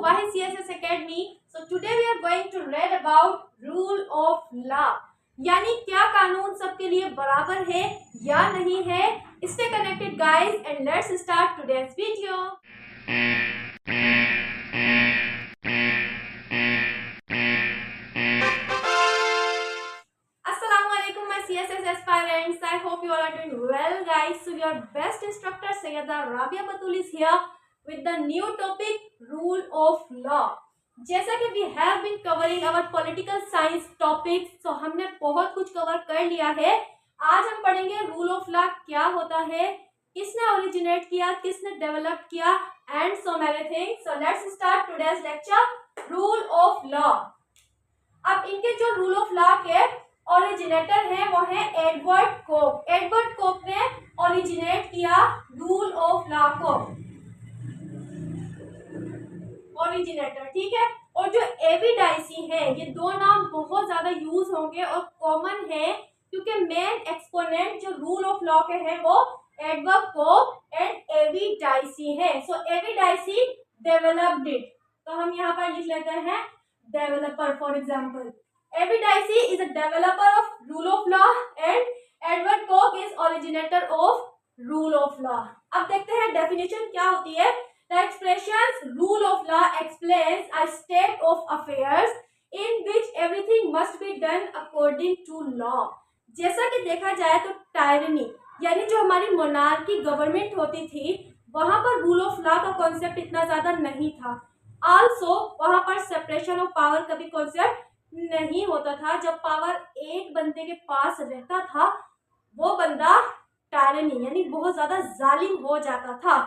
Wahi CSS Academy. So today we are going to read about rule of law. यानी क्या कानून सबके लिए बराबर है या नहीं है. Stay connected guys and let's start today's video. Assalamualaikum my CSS aspirants. I hope you all are doing well guys. So your best instructor Sayyida Rabia Batul is here with the new topic rule of law. जैसा कि we have been covering our political science topics, तो हमने बहुत कुछ cover कर लिया है. आज हम पढ़ेंगे रूल ऑफ लॉ क्या होता है, किसने ओरिजिनेट किया, किसने डेवलप किया and so many things. So let's start today's lecture rule of law. अब इनके जो रूल ऑफ लॉ के ओरिजिनेटर है वो है एडवर्ड कोक. एडवर्ड कोक ने ओरिजिनेट किया रूल ऑफ लॉ को, ओरिजिनेटर, ठीक है. और जो एवी डाइसी है, ये दो नाम बहुत ज्यादा यूज होंगे और कॉमन है क्योंकि मेन एक्सपोनेंट जो रूल ऑफ लॉ के हैं वो Edward Coke and A V Dicey है. So A V Dicey developed it, तो हम यहाँ पर लिख लेते हैं developer. For example, A V Dicey is a developer of rule of law and Edward Coke is originator of rule of law. अब देखते हैं डेफिनेशन क्या होती है. The expressions rule of law explains a state of affairs in which everything must be done according to law. जैसा कि देखा जाए तो टायरनी यानी जो हमारी मोनार्की गवर्नमेंट होती थी वहां पर रूल ऑफ लॉ का कॉन्सेप्ट इतना ज्यादा नहीं था. आल्सो वहां पर सेपरेशन ऑफ पावर का भी कॉन्सेप्ट नहीं होता था. जब पावर एक बंदे के पास रहता था वो बंदा टायरनी यानी बहुत ज्यादा जालिम हो जाता था.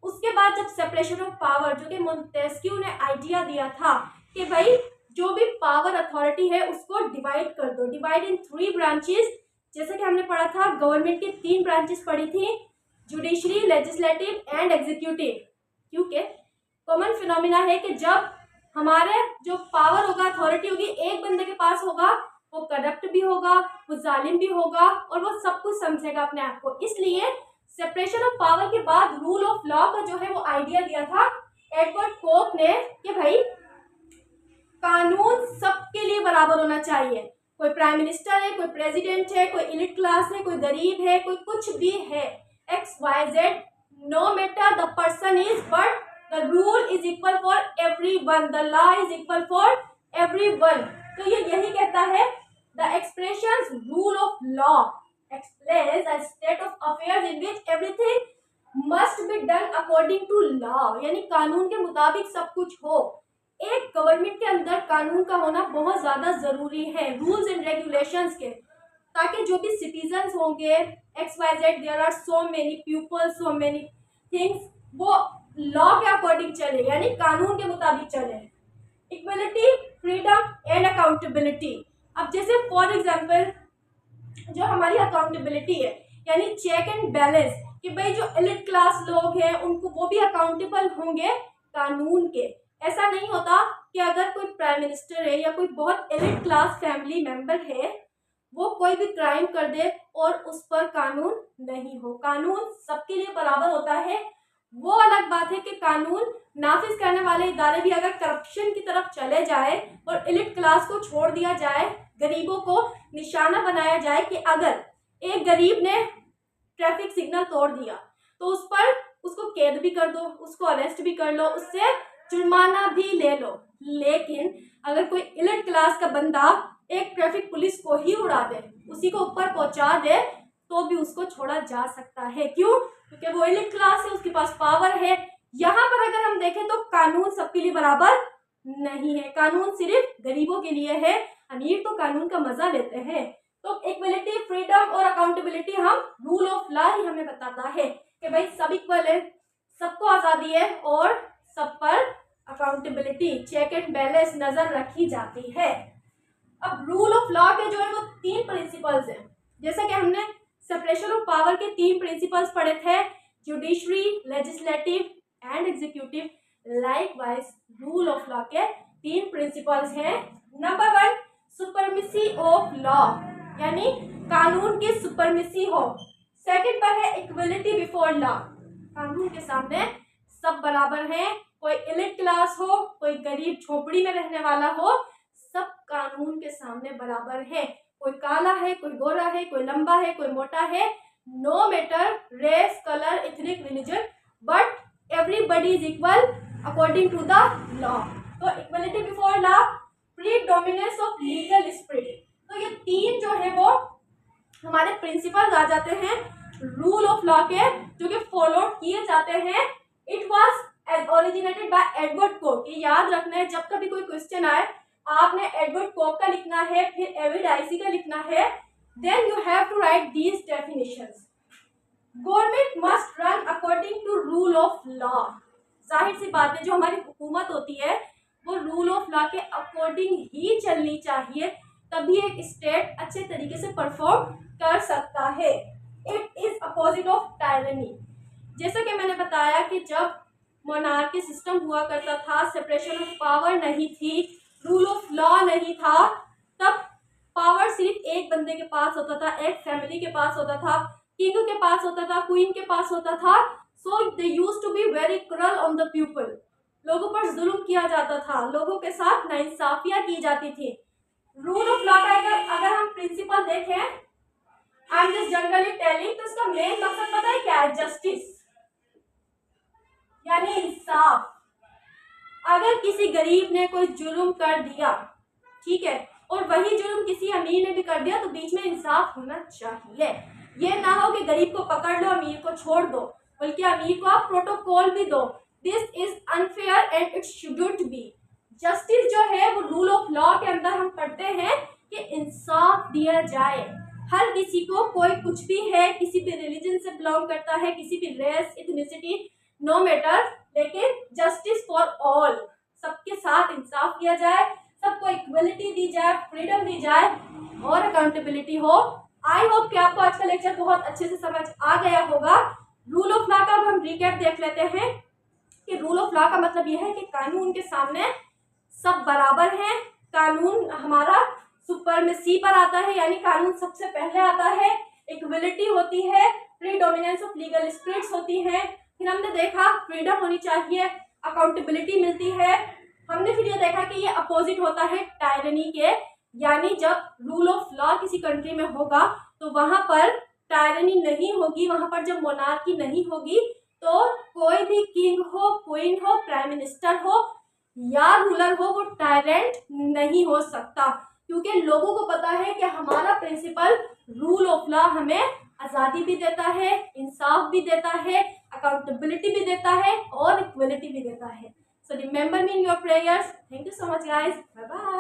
उसके बाद जब सेपरेशन ऑफ पावर, जो कि मोंटेस्क्यू ने आइडिया दिया था कि भाई जो भी पावर अथॉरिटी है उसको डिवाइड कर दो, डिवाइड इन 3 ब्रांचेस. जैसे कि हमने पढ़ा था गवर्नमेंट की 3 ब्रांचेस पढ़ी थी, जुडिशरी, लेजिस्लेटिव एंड एग्जीक्यूटिव. क्योंकि कॉमन फिनोमिना है कि जब हमारे जो पावर होगा, अथॉरिटी होगी, एक बंदे के पास होगा, वो करप्ट भी होगा, वो जालिम भी होगा और वो सब कुछ समझेगा अपने आप को. इसलिए सेपरेशन ऑफ पावर के बाद रूल ऑफ लॉ का जो है वो आइडिया दिया था एडवर्ड कोक ने कि भाई कानून सबके लिए बराबर होना चाहिए. कोई प्राइम मिनिस्टर है, कोई प्रेसिडेंट है, कोई एलिट क्लास है, कोई गरीब है, कोई कुछ भी है, XYZ, no matter the person is, but the rule is equal for everyone, the law is equal for everyone. तो ये यही कहता है the expressions rule of law explains a state of affairs in which everything must be done according to law. यानी कानून के मुताबिक सब कुछ हो. एक गवर्नमेंट के अंदर कानून का होना बहुत ज्यादा जरूरी है, रूल्स एंड रेगुलेशंस के, ताकि जो भी सिटीजन्स होंगे XYZ, there are so many peoples, so many things, वो लॉ के अकॉर्डिंग चले यानी कानून के मुताबिक चले. Equality, freedom and accountability. अब जैसे फॉर एग्जाम्पल जो हमारी अकाउंटेबिलिटी है यानी चेक एंड बैलेंस, कि भाई जो एलिट क्लास लोग हैं उनको वो भी अकाउंटेबल होंगे कानून के. ऐसा नहीं होता कि अगर कोई प्राइम मिनिस्टर है या कोई बहुत एलिट क्लास फैमिली मेंबर है वो कोई भी क्राइम कर दे और उस पर कानून नहीं हो. कानून सबके लिए बराबर होता है. वो अलग बात है कि कानून नाफिज करने वाले इदारे भी अगर करप्शन की तरफ चले जाए और एलिट क्लास को छोड़ दिया जाए, गरीबों को निशाना बनाया जाए कि अगर एक गरीब ने ट्रैफिक सिग्नल तोड़ दिया तो उस पर उसको कैद भी कर दो, उसको अरेस्ट भी कर लो, उससे जुर्माना भी ले लो. लेकिन अगर कोई एलिट क्लास का बंदा एक ट्रैफिक पुलिस को ही उड़ा दे, उसी को ऊपर पहुंचा दे, तो भी उसको छोड़ा जा सकता है. क्यों? क्योंकि वो एलिट क्लास है, उसके पास पावर है. यहाँ पर अगर हम देखें तो कानून सबके लिए बराबर नहीं है. कानून सिर्फ गरीबों के लिए है, अमीर तो कानून का मजा लेते हैं. तो इक्वलिटी, फ्रीडम और अकाउंटेबिलिटी हम रूल ऑफ लॉ ही हमें बताता है कि भाई सब इक्वल है, सबको आज़ादी है और सब पर अकाउंटेबिलिटी, चेक एंड बैलेंस नजर रखी जाती है. अब रूल ऑफ लॉ के जो है वो 3 प्रिंसिपल्स हैं. जैसा कि हमने सेपरेशन ऑफ पावर के 3 प्रिंसिपल्स पढ़े थे, judiciary, legislative and executive. Likewise rule of law के 3 प्रिंसिपल्स हैं. नंबर 1, सुपरमिसी ऑफ लॉ यानी कानून की सुपरमिसी हो. सेकंड पर है इक्वलिटी बिफोर लॉ, कानून के सामने सब बराबर हैं कोई एलिट क्लास हो, कोई गरीब झोपड़ी में रहने वाला हो, सब कानून के सामने बराबर है। कोई काला है, कोई गोरा है, कोई लंबा है, कोई मोटा है, no matter race, colour, ethnic, religion, but everybody is equal according to the law. तो equality before law, predominance of legal spirit. तो ये तीन जो है वो हमारे प्रिंसिपल्स आ जाते हैं रूल ऑफ लॉ के, जो कि फॉलो किए जाते हैं। It was originated bye Edward Coke. ये याद रखना है, जब कभी कोई क्वेश्चन आए आपने एडवर्ड कोक का लिखना है, फिर एविड आइसी का लिखना है, then you have to write these definitions. Government must run according to rule of law. जाहिर सी बात है, जो हमारी हुकूमत होती है वो रूल ऑफ लॉ के अकॉर्डिंग ही चलनी चाहिए, तभी एक स्टेट अच्छे तरीके से परफॉर्म कर सकता है। It is opposite of tyranny. जैसा कि मैंने बताया कि जब मोनार्की सिस्टम हुआ करता था, सेपरेशन ऑफ पावर नहीं थी, रूल ऑफ लॉ नहीं था, तब पावर सिर्फ एक बंदे के पास होता था, एक फैमिली के पास होता था, किंग के पास होता था, क्वीन के पास होता था। So they used to be very cruel on the people. लोगों पर जुल्म किया जाता था, लोगों के साथ नाइंसाफियां की जाती थी। रूल ऑफ लॉ का अगर हम प्रिंसिपल देखें, I am just generally telling, तो इसका मेन मकसद पता है क्या है? जस्टिस, यानी इंसाफ। अगर किसी गरीब ने कोई जुल्म कर दिया, ठीक है, और वही जुल्म किसी अमीर ने भी कर दिया, तो बीच में इंसाफ होना चाहिए। ये ना हो कि गरीब को पकड़ लो, अमीर को छोड़ दो, बल्कि अमीर को आप प्रोटोकॉल भी दो। This is unfair and it shouldn't be. Justice जो है वो रूल ऑफ लॉ के अंदर हम पढ़ते हैं कि इंसाफ दिया जाए हर किसी को, कोई कुछ भी है, किसी भी रिलीजन से बिलोंग करता है, किसी भी रेस, इथनिसिटी, नो मैटर, लेकिन जस्टिस फॉर ऑल, सबके साथ इंसाफ किया जाए, सबको इक्वलिटी दी जाए, फ्रीडम दी जाए और अकाउंटेबिलिटी हो। आई होप कि आपको आज का लेक्चर बहुत अच्छे से समझ आ गया होगा। रूल ऑफ लॉ का अब हम रिकैप देख लेते हैं कि रूल ऑफ लॉ का मतलब यह है कि कानून के सामने सब बराबर हैं। कानून हमारा सुपरमेसी पर आता है, यानी कानून सबसे पहले आता है। इक्वलिटी होती है, प्रीडोमिनेंस ऑफ लीगल स्पिरिट्स होती है। फिर हमने देखा फ्रीडम होनी चाहिए, अकाउंटेबिलिटी मिलती है। हमने फिर ये देखा कि ये अपोजिट होता है टायरनी के, यानी जब रूल ऑफ लॉ किसी कंट्री में होगा तो वहां पर टायरनी नहीं होगी। वहां पर जब मोनार्की नहीं होगी तो कोई भी किंग हो, क्वीन हो, प्राइम मिनिस्टर हो या रूलर हो, वो टायरेंट नहीं हो सकता, क्योंकि लोगों को पता है कि हमारा प्रिंसिपल रूल ऑफ लॉ हमें आज़ादी भी देता है, इंसाफ भी देता है, अकाउंटेबिलिटी भी देता है और इक्वलिटी भी देता है। So remember me in your prayers. Thank you so much guys. Bye bye.